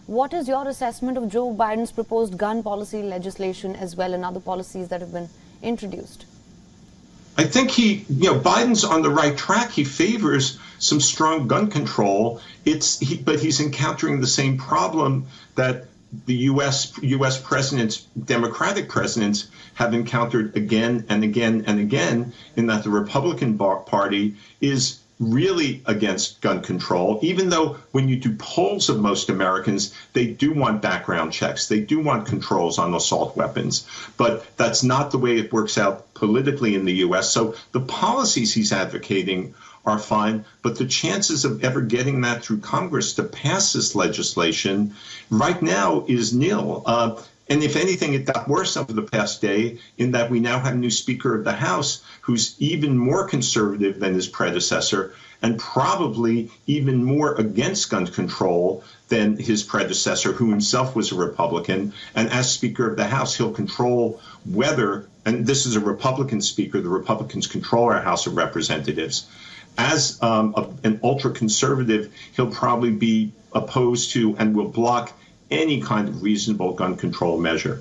What is your assessment of Joe Biden's proposed gun policy legislation as well and other policies that have been introduced? I think Biden's on the right track. He favors some strong gun control. But he's encountering the same problem that the U.S. presidents, Democratic presidents, have encountered again and again and again, in that the Republican Party is really against gun control, even though when you do polls of most Americans, they do want background checks. They do want controls on assault weapons. But that's not the way it works out politically in the U.S. So the policies he's advocating are fine, but the chances of ever getting that through Congress to pass this legislation right now is nil. And if anything, it got worse over the past day in that we now have a new Speaker of the House who's even more conservative than his predecessor and probably even more against gun control than his predecessor, who himself was a Republican. And as Speaker of the House, he'll control whether, and this is a Republican Speaker, the Republicans control our House of Representatives. As an ultra-conservative, he'll probably be opposed to and will block any kind of reasonable gun control measure.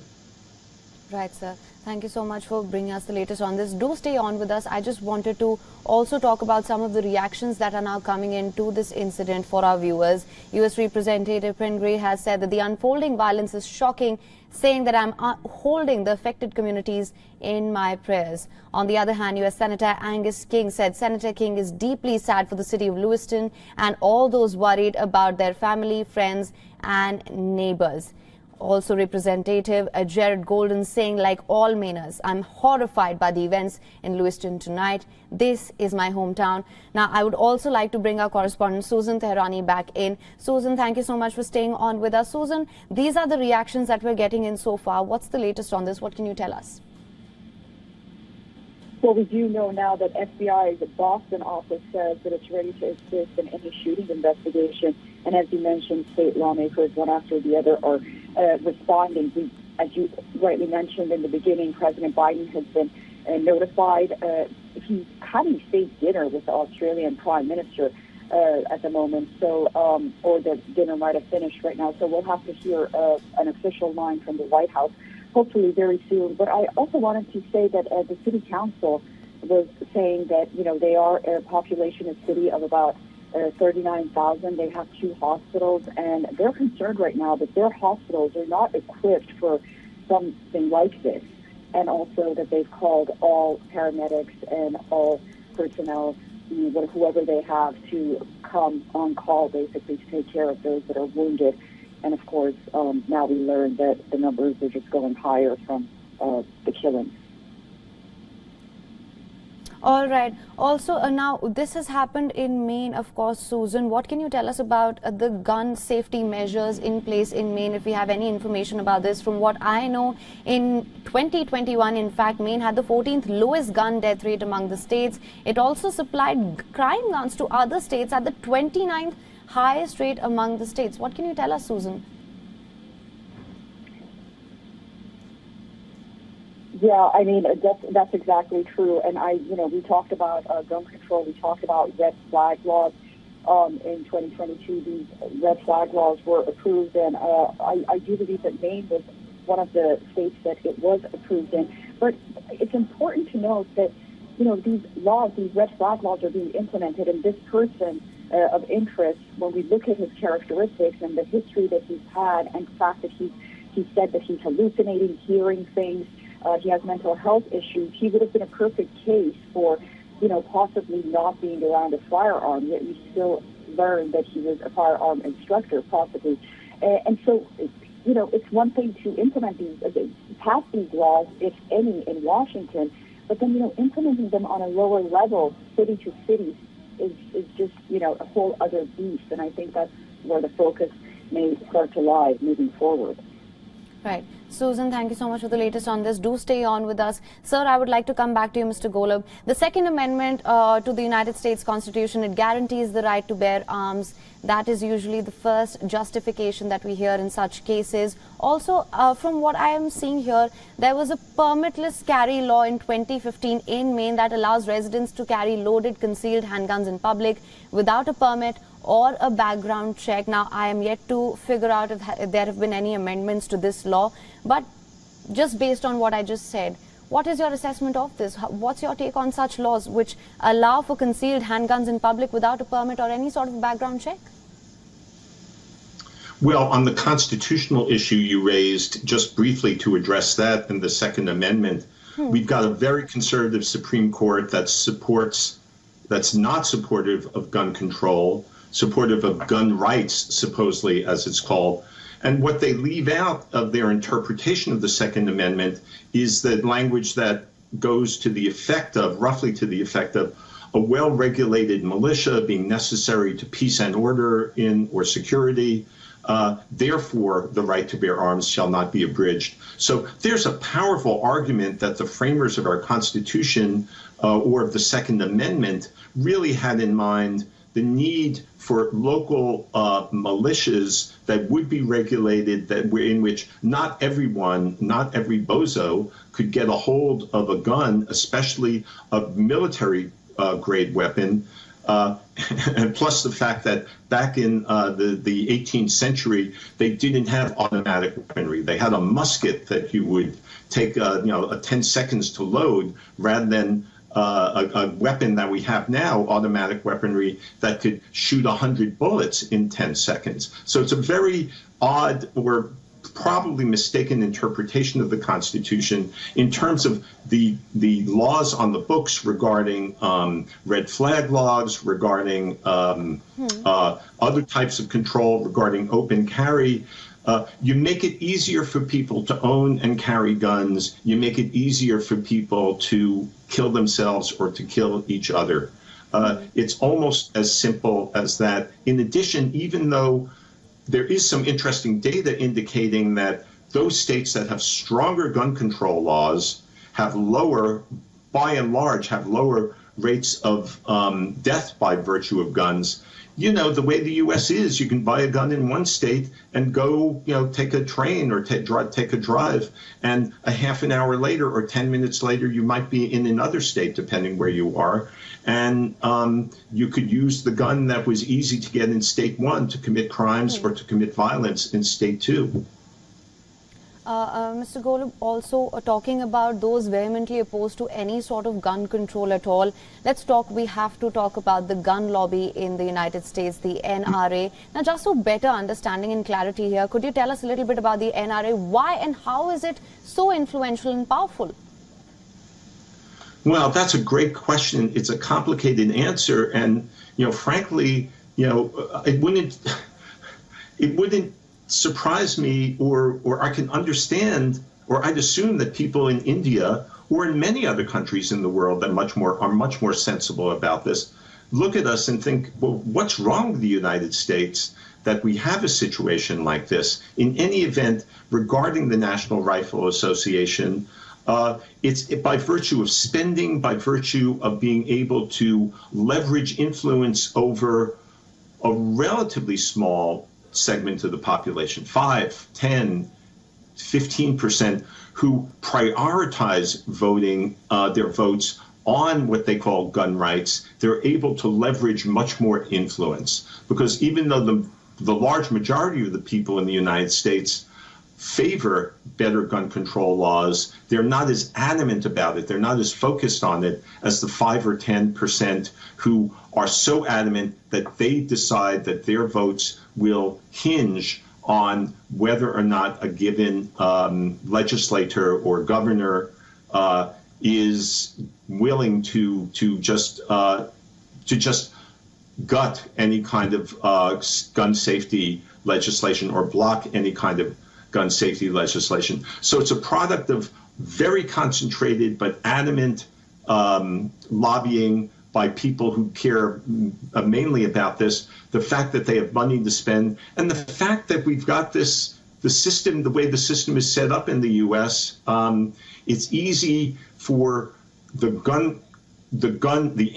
Right, sir. Thank you so much for bringing us the latest on this. Do stay on with us. I just wanted to also talk about some of the reactions that are now coming into this incident for our viewers. U.S. Representative Penn Gray has said that the unfolding violence is shocking, saying that I'm holding the affected communities in my prayers. On the other hand, U.S. Senator Angus King said Senator King is deeply sad for the city of Lewiston and all those worried about their family, friends and neighbors. Also, Representative Jared Golden saying, like all Mainers, I'm horrified by the events in Lewiston tonight. This is my hometown. Now, I would also like to bring our correspondent Susan Tehrani back in. Susan, thank you so much for staying on with us. Susan, these are the reactions that we're getting in so far. What's the latest on this? What can you tell us? Well, we do know now that FBI's Boston office says that it's ready to assist in any shooting investigation. And as you mentioned, state lawmakers, one after the other, are responding. As you rightly mentioned in the beginning, President Biden has been notified. He's having state dinner with the Australian Prime Minister at the moment, so or the dinner might have finished right now. So we'll have to hear an official line from the White House, hopefully very soon. But I also wanted to say that the city council was saying that, they are a population, a city of about 39,000. They have 2 hospitals, and they're concerned right now that their hospitals are not equipped for something like this. And also that they've called all paramedics and all personnel, whoever they have, to come on call, basically, to take care of those that are wounded. And of course, now we learn that the numbers are just going higher from the killings. All right. Also, now this has happened in Maine, of course, Susan. What can you tell us about the gun safety measures in place in Maine, if we have any information about this? From what I know, in 2021, in fact, Maine had the 14th lowest gun death rate among the states. It also supplied crime guns to other states at the 29th highest rate among the states. What can you tell us, Susan? Yeah, I mean, that's exactly true. And we talked about gun control. We talked about red flag laws. In 2022, these red flag laws were approved. And I do believe that Maine was one of the states that it was approved in. But it's important to note that, these laws, these red flag laws are being implemented. And this person of interest, when we look at his characteristics and the history that he's had, and the fact that he said that he's hallucinating, hearing things, he has mental health issues, he would have been a perfect case for, possibly not being around a firearm, yet we still learned that he was a firearm instructor, possibly. And so, it's one thing to implement pass these laws, if any, in Washington, but then, implementing them on a lower level, city to city, is just, a whole other beast. And I think that's where the focus may start to lie moving forward. Right. Susan, thank you so much for the latest on this. Do stay on with us. Sir, I would like to come back to you, Mr. Golub. The Second Amendment to the United States Constitution, it guarantees the right to bear arms. That is usually the first justification that we hear in such cases. Also, from what I am seeing here, there was a permitless carry law in 2015 in Maine that allows residents to carry loaded concealed handguns in public without a permit or a background check. Now, I am yet to figure out if there have been any amendments to this law, but just based on what I just said, what is your assessment of this? What's your take on such laws which allow for concealed handguns in public without a permit or any sort of background check? Well, on the constitutional issue you raised, just briefly to address that and the Second Amendment, we've got a very conservative Supreme Court that's not supportive of gun control, supportive of gun rights, supposedly, as it's called. And what they leave out of their interpretation of the Second Amendment is the language that goes to the effect of, roughly to the effect of, a well-regulated militia being necessary to peace and order or security. Therefore, the right to bear arms shall not be abridged. So there's a powerful argument that the framers of our Constitution or of the Second Amendment really had in mind the need for local militias that would be regulated, in which not every bozo could get a hold of a gun, especially a military grade weapon. And plus the fact that back in the 18th century, they didn't have automatic weaponry. They had a musket that you would take 10 seconds to load, rather than a weapon that we have now, automatic weaponry, that could shoot 100 bullets in 10 seconds. So it's a very odd, or probably mistaken, interpretation of the Constitution in terms of the laws on the books regarding red flag laws, regarding other types of control, regarding open carry. You make it easier for people to own and carry guns. You make it easier for people to kill themselves or to kill each other. It's almost as simple as that. In addition, even though there is some interesting data indicating that those states that have stronger gun control laws have lower, by and large, have lower rates of death by virtue of guns. You know, the way the U.S. is, you can buy a gun in one state and go, take a train or take a drive, and a half an hour later or 10 minutes later, you might be in another state, depending where you are. And you could use the gun that was easy to get in state one to commit crimes or to commit violence in state two. Mr. Golub, also talking about those vehemently opposed to any sort of gun control at all, we have to talk about the gun lobby in the United States, the NRA. Now, just for better understanding and clarity here, could you tell us a little bit about the NRA? Why and how is it so influential and powerful? Well, that's a great question. It's a complicated answer. And, frankly, it wouldn't surprise me, or I can understand, or I'd assume that people in India or in many other countries in the world that are much more sensible about this look at us and think, well, what's wrong with the United States that we have a situation like this? In any event, regarding the National Rifle Association, it's by virtue of spending, by virtue of being able to leverage influence over a relatively small segment of the population, 5, 10, 15%, who prioritize voting their votes on what they call gun rights. They're able to leverage much more influence, because even though the large majority of the people in the United States favor better gun control laws, they're not as adamant about it, they're not as focused on it as the 5 or 10% who are so adamant that they decide that their votes will hinge on whether or not a given legislator or governor is willing to just gut any kind of gun safety legislation or block any kind of gun safety legislation. So it's a product of very concentrated but adamant lobbying by people who care mainly about this, the fact that they have money to spend, and the fact that we've got the system, the way the system is set up in the U.S., it's easy for the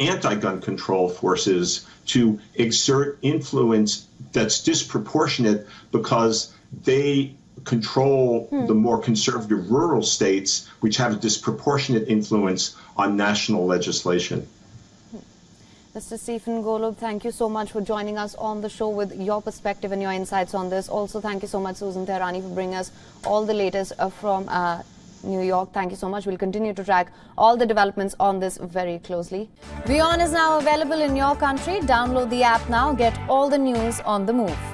anti-gun control forces to exert influence that's disproportionate, because they control the more conservative rural states, which have a disproportionate influence on national legislation. Mr. Stephen Golub, thank you so much for joining us on the show with your perspective and your insights on this. Also, thank you so much, Susan Tehrani, for bringing us all the latest from New York. Thank you so much. We'll continue to track all the developments on this very closely. WION is now available in your country. Download the app now. Get all the news on the move.